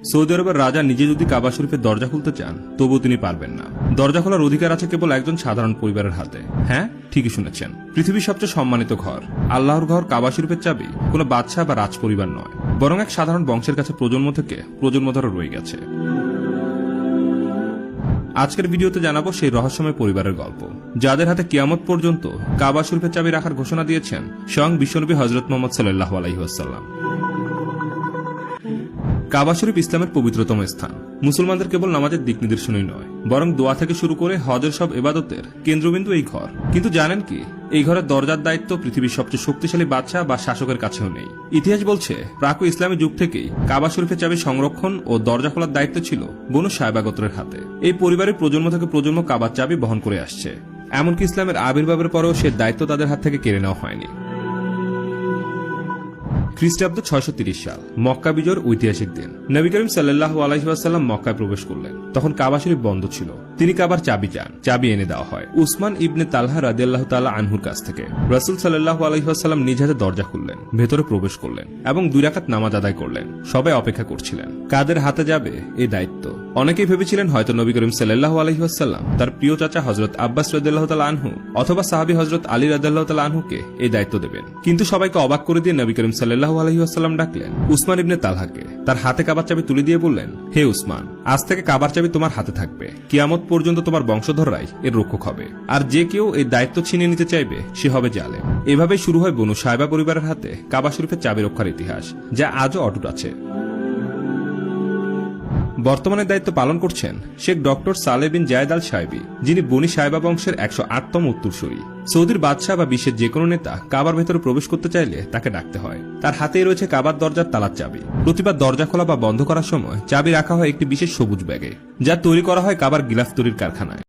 Saudi আরবের রাজা নিজে যদি কাবা শরীফের দরজা খুলতে চান তবুও তিনি পারবেন না। দরজা খোলার অধিকার আছে কেবল একজন সাধারণ পরিবারের হাতে। হ্যাঁ, ঠিকই শুনেছেন, পৃথিবীর সবচেয়ে সম্মানিত ঘর আল্লাহর ঘর কাবা শরীফের চাবি কোনো বাদশাহ বা রাজ পরিবার নয়, বরং এক সাধারণ বংশের কাছে প্রজন্ম থেকে প্রজন্ম ধরে রয়ে গেছে। আজকের ভিডিওতে জানাবো সেই রহস্যময় পরিবারের গল্প, যাদের হাতে কিয়ামত পর্যন্ত কাবা শরীফের চাবি রাখার ঘোষণা দিয়েছেন স্বয়ং বিশ্বনবী হযরত মুহাম্মদ সাল্লাল্লাহু আলাইহি ওয়াসাল্লাম। কাবা শরীফ ইসলামের পবিত্রতম স্থান। মুসলমানদের কেবল নামাজের দিক নির্দেশনই নয়, বরং দোয়া থেকে শুরু করে হজের সব ইবাদতের কেন্দ্রবিন্দু এই ঘর। কিন্তু জানেন কি, এই ঘরের দরজার দায়িত্ব পৃথিবীর সবচেয়ে শক্তিশালী বাদশাহ বা শাসকের কাছেও নেই। ইতিহাস বলছে প্রাক ইসলামী যুগ থেকেই কাবা শরীফের চাবি সংরক্ষণ ও দরজা খোলার দায়িত্ব ছিল বনু সায়বা গোত্রের হাতে। এই পরিবারের প্রজন্ম থেকে প্রজন্ম কাবার চাবি বহন করে আসছে, এমনকি ইসলামের আবির্ভাবের পরেও সে দায়িত্ব তাদের হাত থেকে কেড়ে নেওয়া হয়নি। খ্রিস্টাব্দ 630 সাল, মক্কা বিজয়ের ঐতিহাসিক দিন। নবী করিম সাল্লাল্লাহু আলাইহি ওয়াসাল্লাম মক্কায় প্রবেশ করলেন। তখন কাবা শরীফ বন্ধ ছিল। তিনি কাবার চাবি চান, চাবি এনে দেওয়া হয় উসমান ইবনে তালহা রাদিয়াল্লাহু তাআলা আনহুর কাছ থেকে। রাসূল সাল্লাল্লাহু আলাইহি ওয়াসাল্লাম নিজ হাতে দরজা খুললেন, ভেতরে প্রবেশ করলেন এবং 2 রাকাত নামাজ আদায় করলেন। সবাই অপেক্ষা করছিলেন কাদের হাতে যাবে এই দায়িত্ব। অনেকেই ভেবেছিলেন হয়তো নবী করিম সাল্লাল্লাহু আলাইহি ওয়াসাল্লাম তার প্রিয় চাচা হযরত আব্বাস রাদিয়াল্লাহু তাআলা আনহু অথবা সাহাবী হযরত আলী রাদিয়াল্লাহু তাআলা আনহুকে এই দায়িত্ব দেবেন। কিন্তু সবাইকে অবাক করে দিয়ে নবী করিম সাল্লাল্লাহু আলাইহি ওয়াসাল্লাম ডাকলেন উসমান ইবনে তালহাকে। তার হাতে কাবার চাবি তুলে দিয়ে বললেন, হে উসমান, আজ থেকে কাবার চাবি তোমার হাতে থাকবে। কিয়ামত পর্যন্ত তোমার বংশধররাই এর রক্ষক হবে, আর যে কেউ এই দায়িত্ব ছিনিয়ে নিতে চাইবে সে হবে জালেম। এভাবেই শুরু হয় বনু সায়বা পরিবারের হাতে কাবা শরীফের চাবি রক্ষার ইতিহাস, যা আজও অটুট আছে। বর্তমানে দায়িত্ব পালন করছেন শেখ ডক্টর সালেহ বিন জায়েদ আল সাহেবী, যিনি বনি সায়বা বংশের 108তম উত্তরসূরি। সৌদির বাদশাহ বা বিশ্বের যে কোনো নেতা কাবার ভেতরে প্রবেশ করতে চাইলে তাকে ডাকতে হয়। তার হাতেই রয়েছে কাবার দরজার তালার চাবি। প্রতিবার দরজা খোলা বা বন্ধ করার সময় চাবি রাখা হয় একটি বিশেষ সবুজ ব্যাগে, যা তৈরি করা হয় কাবার গিলাফ তৈরির কারখানায়।